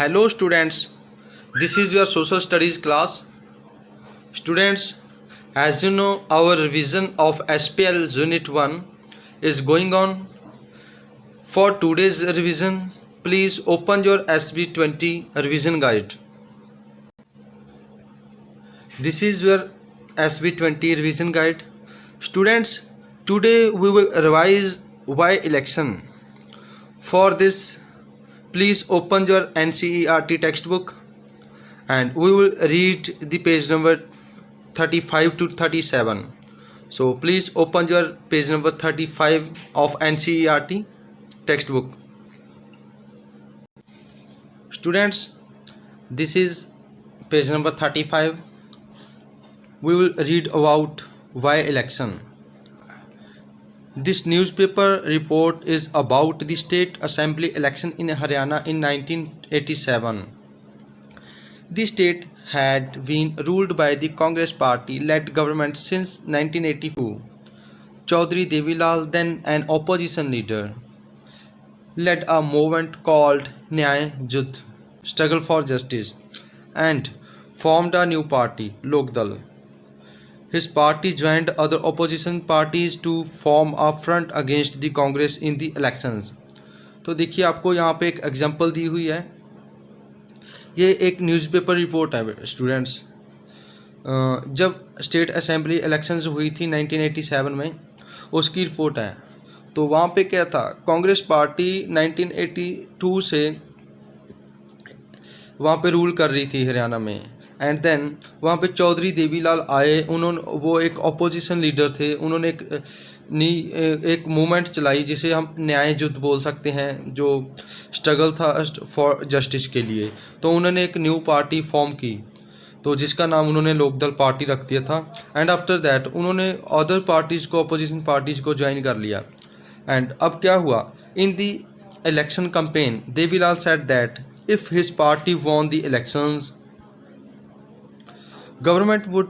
Hello students, this is your social studies class. Students, as you know, our revision of SPL Unit 1 is going on. For today's revision, please open your SB20 revision guide. This is your SB20 revision guide. Students, today we will revise why election. For this, please open your NCERT textbook and we will read the page number 35 to 37. So please open your page number 35 of NCERT textbook. Students, this is page number 35. We will read about why election. This newspaper report is about the state assembly election in Haryana in 1987. The state had been ruled by the Congress party-led government since 1982. Chaudhry Devilal, then an opposition leader, led a movement called Nyay Judd, Struggle for Justice, and formed a new party, Lok Dal. His party joined other opposition parties to form a front against the Congress in the elections. तो देखिए आपको यहाँ पे एक example दी हुई है. ये एक न्यूज़पेपर रिपोर्ट है स्टूडेंट्स. जब स्टेट असेंबली इलेक्शंस हुई थी 1987 में, उसकी रिपोर्ट है. तो वहाँ पे क्या था, कांग्रेस पार्टी 1982 से वहाँ पे रूल कर रही थी हरियाणा में. एंड देन वहाँ पे चौधरी देवीलाल आए. वो एक अपोजिशन लीडर थे. उन्होंने एक मूवमेंट चलाई जिसे हम न्याय युद्ध बोल सकते हैं, जो स्ट्रगल था फॉर जस्टिस के लिए. तो उन्होंने एक न्यू पार्टी फॉर्म की, तो जिसका नाम उन्होंने लोकदल पार्टी रख दिया था. एंड आफ्टर दैट उन्होंने अदर पार्टीज़ को, अपोजिशन पार्टीज़ को ज्वाइन कर लिया. एंड अब क्या हुआ, in the election campaign Devilal said that if his party won the elections, government would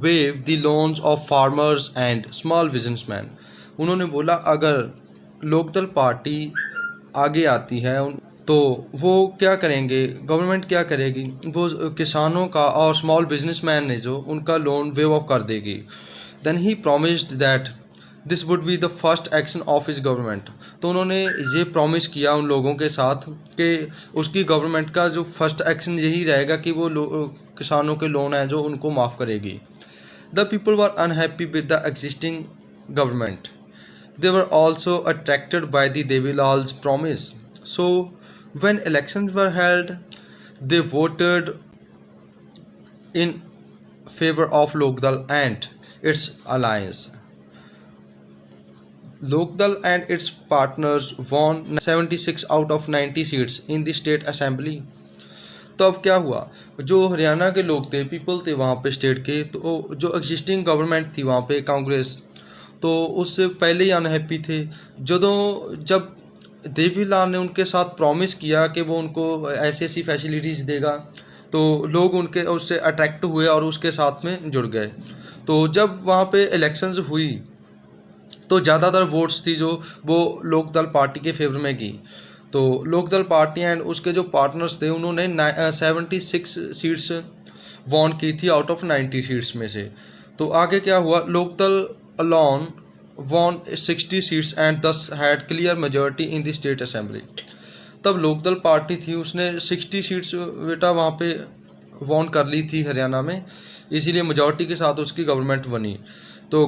waive the loans of farmers and small businessmen. उन्होंने बोला अगर लोकदल पार्टी आगे आती है तो वो क्या करेंगे, गवर्नमेंट क्या करेगी, वो किसानों का और स्मॉल बिजनेसमैन ने जो उनका लोन वेव ऑफ कर देगी. Then he promised that this would be the first action of his government. तो उन्होंने ये प्रॉमिस किया उन लोगों के साथ कि उसकी गवर्नमेंट का जो फर्स्ट एक्शन यही रहेगा कि वो किसानों के लोन हैं जो उनको माफ़ करेगी. The people were unhappy with the existing government. They were also attracted by the Devilal's promise. So when elections were held they voted in favour of Lokdal and its alliance. Lokdal and its partners won 76 out of 90 seats in the state assembly. तो अब क्या हुआ, जो हरियाणा के लोग थे, people थे वहाँ पे स्टेट के, तो जो एग्जिस्टिंग गवर्नमेंट थी वहाँ पे कांग्रेस, तो उससे पहले ही अनहैप्पी थे. जब देवीलाल ने उनके साथ प्रॉमिस किया कि वो उनको ऐसी ऐसी फैसिलिटीज़ देगा, तो लोग उनके उससे अट्रैक्ट हुए और उसके साथ में जुड़ गए. तो जब वहाँ पे इलेक्शंस हुई तो ज़्यादातर वोट्स थी जो वो लोकदल पार्टी के फेवर में की. तो लोकदल पार्टी एंड उसके जो पार्टनर्स थे उन्होंने 76 सीट्स वॉन की थी आउट ऑफ 90 सीट्स में से. तो आगे क्या हुआ, Lokdal alone won 60 seats and thus had clear majority in the state assembly. तब लोकदल पार्टी थी, उसने 60 सीट्स बेटा वहाँ पे वॉन कर ली थी हरियाणा में, इसीलिए मेजॉरिटी के साथ उसकी गवर्नमेंट बनी. तो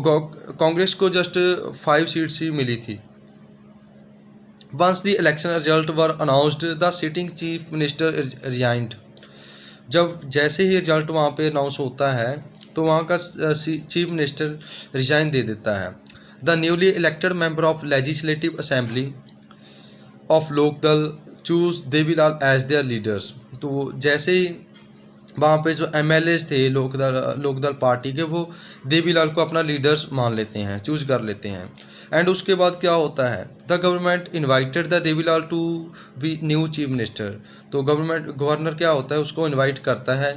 कांग्रेस को जस्ट 5 सीट्स ही मिली थी. Once the election result were announced the sitting chief minister resigned. जैसे ही रिजल्ट वहाँ पे अनाउंस होता है तो वहाँ का चीफ मिनिस्टर रिजाइन दे देता है. The newly elected member of legislative assembly of Lokdal chose Devilal as their leaders. तो जैसे ही वहाँ पे जो MLAs थे लोकदल पार्टी के, वो देवीलाल को अपना लीडर्स मान लेते हैं, चूज कर लेते हैं. एंड उसके बाद क्या होता है, the government invited the Devilal to be new chief minister. तो गवर्नर क्या होता है, उसको इनवाइट करता है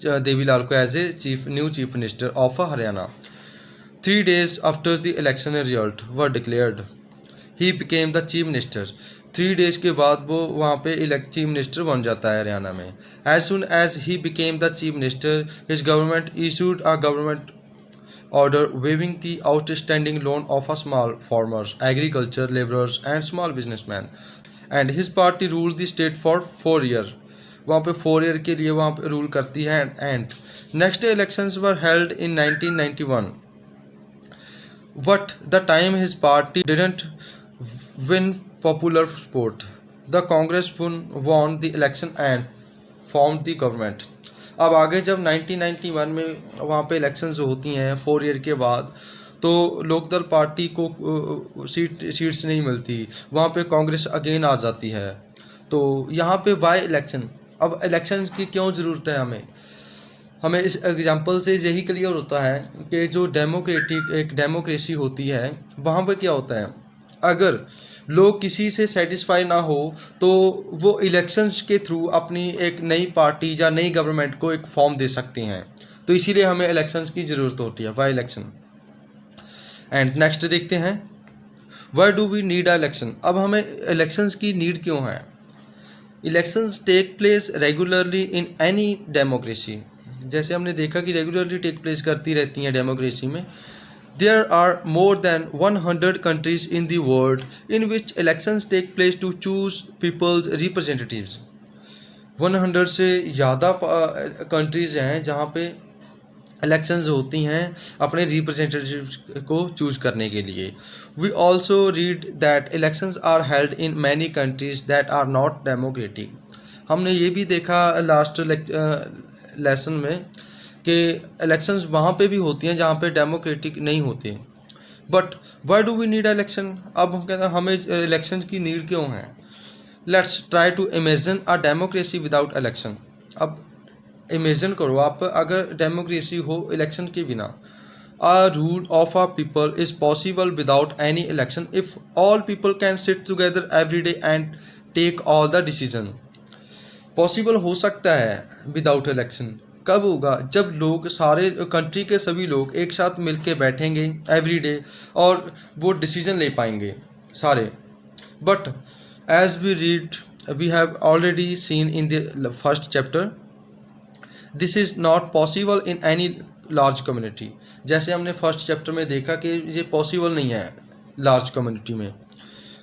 देवीलाल को as a new chief minister of Haryana. 3 days after the election result were declared, he became the chief minister. 3 days के बाद वो वहाँ पे चीफ मिनिस्टर बन जाता है हरियाणा में। As soon as he became the chief minister his government issued a government order waiving the outstanding loan of a small farmers, agriculture laborers and small businessmen, and his party ruled the state for 4 years। वहाँ पे 4 year के लिए वहाँ पे rule करती है। And next elections were held in 1991 but the time his party didn't win popular support, the Congress won the election and formed the government। अब आगे जब 1991 में वहाँ पे इलेक्शंस होती हैं 4 ईयर के बाद, तो लोकदल पार्टी को सीट्स नहीं मिलती, वहाँ पे कांग्रेस अगेन आ जाती है। तो यहाँ पे वाई इलेक्शन, अब इलेक्शंस की क्यों ज़रूरत है हमें इस एग्जांपल से यही क्लियर होता है कि जो डेमोक्रेसी होती है वहाँ पे क्या होता है, अगर लोग किसी से सेटिस्फाई ना हो तो वो इलेक्शंस के थ्रू अपनी एक नई पार्टी या नई गवर्नमेंट को एक फॉर्म दे सकती हैं। तो इसीलिए हमें इलेक्शंस की ज़रूरत होती है, बाई इलेक्शन। एंड नेक्स्ट देखते हैं, why do we need a election. अब हमें इलेक्शंस की नीड क्यों है। Elections take place regularly in any democracy, जैसे हमने देखा कि रेगुलरली टेक प्लेस करती रहती हैं डेमोक्रेसी में। There are more than 100 countries in the world in which elections take place to choose people's representatives। 100 से ज़्यादा कंट्रीज़ हैं जहाँ पे इलेक्शंस होती हैं अपने रिप्रेजेंटेटिव्स को चूज़ करने के लिए। We also read that elections are held in many countries that are not democratic। हमने ये भी देखा लास्ट लेसन में कि इलेक्शंस वहाँ पे भी होती हैं जहाँ पे डेमोक्रेटिक नहीं होते। But why do we need election. अब हम कहते हैं हमें इलेक्शन की नीड क्यों है। Let's try to imagine a democracy without election. अब इमेजिन करो आप अगर डेमोक्रेसी हो इलेक्शन के बिना। A rule of a people is possible without any election if all people can sit together every day and take all the decision. Possible हो सकता है विदाउट इलेक्शन, कब होगा, जब लोग सारे कंट्री के सभी लोग एक साथ मिल के बैठेंगे एवरी डे और वो डिसीजन ले पाएंगे सारे। But as we read we have already seen in the first chapter this is not possible in any large community. जैसे हमने फर्स्ट चैप्टर में देखा कि ये पॉसिबल नहीं है लार्ज कम्युनिटी में,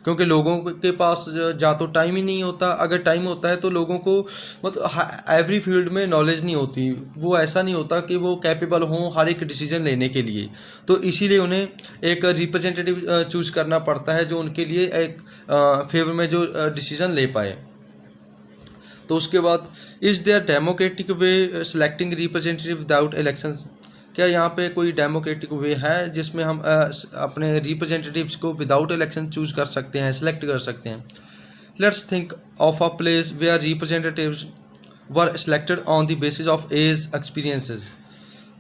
क्योंकि लोगों के पास या तो टाइम ही नहीं होता, अगर टाइम होता है तो लोगों को मतलब एवरी फील्ड में नॉलेज नहीं होती, वो ऐसा नहीं होता कि वो कैपेबल हों हर एक डिसीजन लेने के लिए। तो इसीलिए उन्हें एक रिप्रेजेंटेटिव चूज़ करना पड़ता है जो उनके लिए एक फेवर में जो डिसीजन ले पाए। तो उसके बाद is there democratic way selecting representative without elections. क्या यहाँ पे कोई डेमोक्रेटिक वे है जिसमें हम अपने रिप्रेजेंटेटिव्स को विदाउट इलेक्शन चूज़ कर सकते हैं, सेलेक्ट कर सकते हैं। Let's think of a place where representatives were selected on the basis of age experiences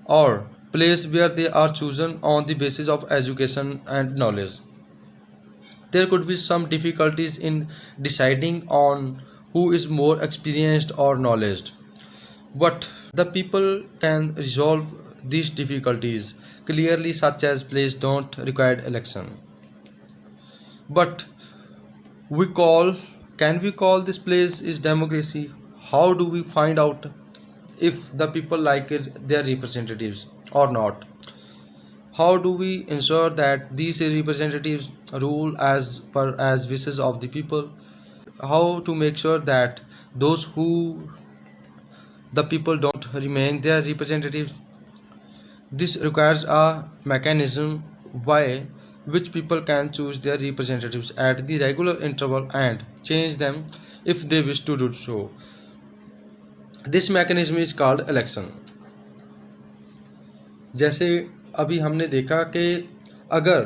और place where they are chosen on the basis of education and knowledge. There could be some difficulties in deciding on who is more experienced or knowledge, but the people can resolve these difficulties clearly, such as place don't require election। But can we call this place is democracy? How do we find out if the people like their representatives or not? How do we ensure that these representatives rule as wishes of the people? How to make sure that those who the people don't remain their representatives? This requires a mechanism by which people can choose their representatives at the regular interval and change them if they wish to do so। This mechanism is called election। जैसे अभी हमने देखा कि अगर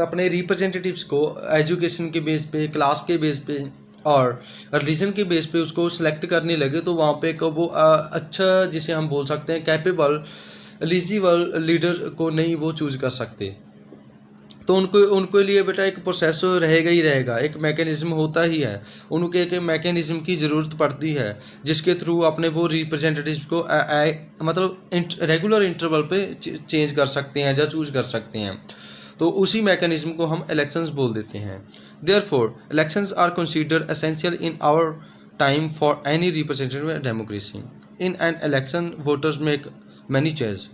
अपने representatives को education के base पे, क्लास के बेस पे और रिलीजन के बेस पे उसको सिलेक्ट करने लगे तो वहाँ पे वो अच्छा जिसे हम बोल सकते हैं कैपेबल एलिजिबल लीडर को नहीं वो चूज़ कर सकते। तो उनके लिए बेटा एक प्रोसेस रहेगा ही रहेगा, एक मैकेनिज़्म होता ही है, उनके एक मैकेनिज़्म की ज़रूरत पड़ती है जिसके थ्रू अपने वो रिप्रेजेंटेटिव्स को मतलब रेगुलर इंटरवल पे चेंज कर सकते हैं या चूज़ कर सकते हैं। तो उसी मैकेनिज़्म को हम इलेक्शंस बोल देते हैं। Therefore, elections are considered essential in our time for any representative democracy. In an election, voters make many choices.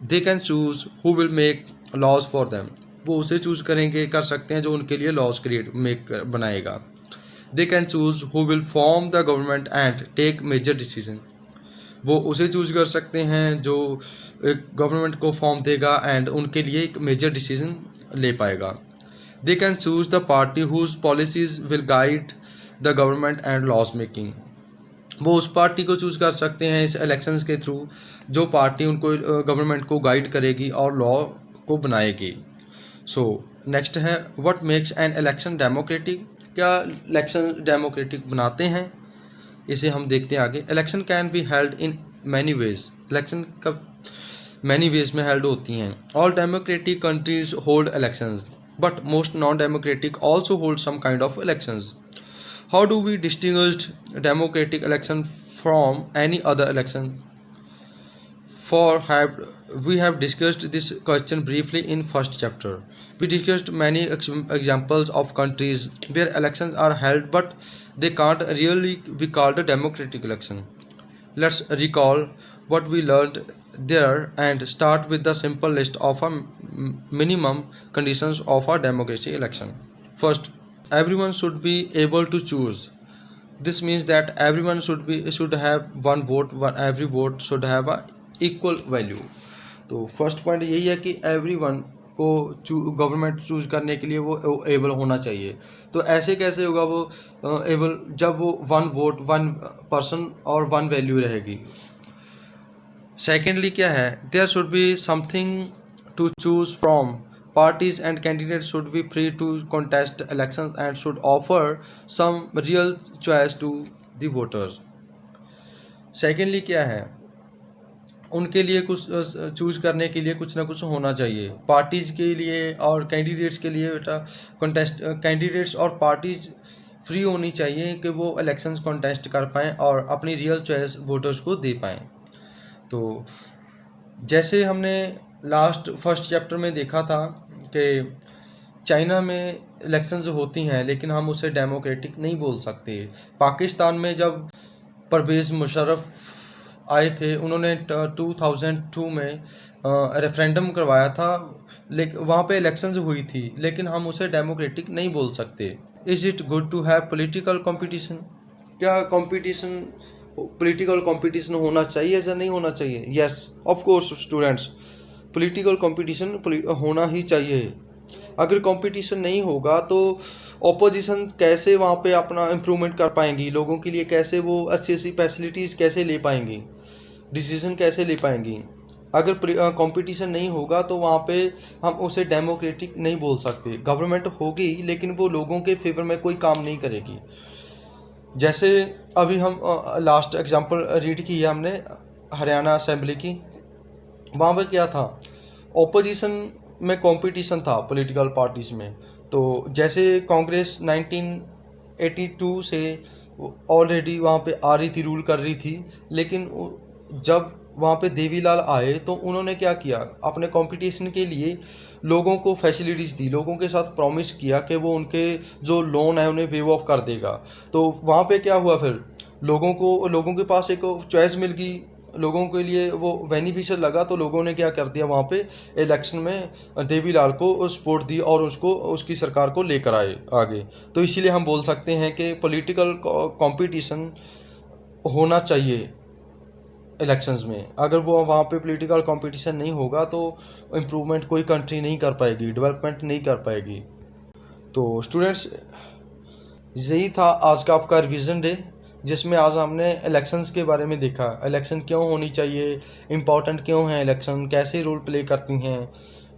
They can choose who will make laws for them. वो उसे चूज करेंगे, कर सकते हैं जो उनके लिए लॉज बनाएगा. They can choose who will form the government and take major decision. वो उसे चूज कर सकते हैं जो एक गवर्नमेंट को फॉर्म देगा एंड उनके लिए एक मेजर डिसीजन ले पाएगा. They can choose the party whose policies will guide the government and laws making. वो उस पार्टी को चूज़ कर सकते हैं इस इलेक्शंस के थ्रू जो पार्टी उनको गवर्नमेंट को गाइड करेगी और लॉ को बनाएगी. सो नेक्स्ट है what makes an election democratic. क्या इलेक्शन डेमोक्रेटिक बनाते हैं, इसे हम देखते हैं आगे. Election can be held in many ways. Election कब मैनी वेज में हेल्ड होती हैं. All democratic countries hold elections but most non democratic also hold some kind of elections. How do we distinguish democratic election from any other election? We have discussed this question briefly in first chapter. We discussed many examples of countries where elections are held but they can't really be called a democratic election. Let's recall what we learned there and start with the simple list of a minimum conditions of a democratic election. First, everyone should be able to choose. This means that everyone should have one vote. Every vote should have a equal value. तो first point यही है कि everyone को government choose करने के लिए वो able होना चाहिए. तो ऐसे कैसे होगा वो एबल, जब वो वन वोट, वन पर्सन और वन वैल्यू रहेगी. सेकेंडली क्या है, there should be something to choose from. Parties and candidates should be free to contest elections and should offer some real choice to the voters. Secondly क्या है, उनके लिए कुछ choose करने के लिए कुछ ना कुछ होना चाहिए. पार्टीज के लिए और कैंडिडेट्स के लिए बेटा कैंडिडेट्स और पार्टीज फ्री होनी चाहिए कि वो इलेक्शंस कॉन्टेस्ट कर पाएँ और अपनी रियल चॉइस वोटर्स को दे पाएँ. तो जैसे हमने फर्स्ट चैप्टर में देखा था कि चाइना में इलेक्शंस होती हैं लेकिन हम उसे डेमोक्रेटिक नहीं बोल सकते. पाकिस्तान में जब परवेज़ मुशर्रफ आए थे, उन्होंने 2002 में रेफरेंडम करवाया था, लेकिन वहाँ पे इलेक्शंस हुई थी लेकिन हम उसे डेमोक्रेटिक नहीं बोल सकते. Is it good to have political competition. क्या पॉलिटिकल कंपटीशन होना चाहिए या नहीं होना चाहिए? Yes, of course students, political competition होना ही चाहिए. अगर कंपटीशन नहीं होगा तो ऑपोजिशन कैसे वहाँ पे अपना इम्प्रूवमेंट कर पाएंगी, लोगों के लिए कैसे वो अच्छी फैसिलिटीज़ कैसे ले पाएंगी, डिसीजन कैसे ले पाएंगी. अगर कंपटीशन नहीं होगा तो वहाँ पे हम उसे डेमोक्रेटिक नहीं बोल सकते. गवर्नमेंट होगी लेकिन वो लोगों के फेवर में कोई काम नहीं करेगी. जैसे अभी हम लास्ट एग्जांपल रीड की है हमने हरियाणा असेंबली की. वहाँ पर क्या था, ओपोजिशन में कंपटीशन था पॉलिटिकल पार्टीज़ में. तो जैसे कांग्रेस 1982 से ऑलरेडी वहाँ पे आ रही थी, रूल कर रही थी, लेकिन जब वहाँ पे देवीलाल आए तो उन्होंने क्या किया, अपने कंपटीशन के लिए लोगों को फैसिलिटीज़ दी, लोगों के साथ प्रॉमिस किया कि वो उनके जो लोन है उन्हें वेव ऑफ कर देगा. तो वहाँ पे क्या हुआ, फिर लोगों के पास एक चॉइस मिल गई, लोगों के लिए वो बेनिफिशियल लगा. तो लोगों ने क्या कर दिया, वहाँ पे इलेक्शन में देवीलाल को सपोर्ट दी और उसकी सरकार को लेकर आए आगे. तो इसीलिए हम बोल सकते हैं कि पॉलिटिकल कंपटीशन होना चाहिए इलेक्शंस में. अगर वो वहाँ पे पॉलिटिकल कंपटीशन नहीं होगा तो इम्प्रूवमेंट कोई कंट्री नहीं कर पाएगी, डेवलपमेंट नहीं कर पाएगी. तो स्टूडेंट्स, यही था आज का आपका रिवीजन डे, जिसमें आज हमने इलेक्शंस के बारे में देखा. इलेक्शन क्यों होनी चाहिए, इम्पॉर्टेंट क्यों हैं इलेक्शन, कैसे रोल प्ले करती हैं.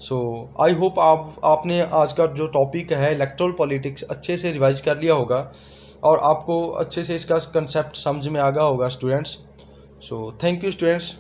सो आई होप आपने आज का जो टॉपिक है इलेक्टोरल पॉलिटिक्स अच्छे से रिवाइज कर लिया होगा और आपको अच्छे से इसका कंसेप्ट समझ में आ गया होगा students. So thank you students.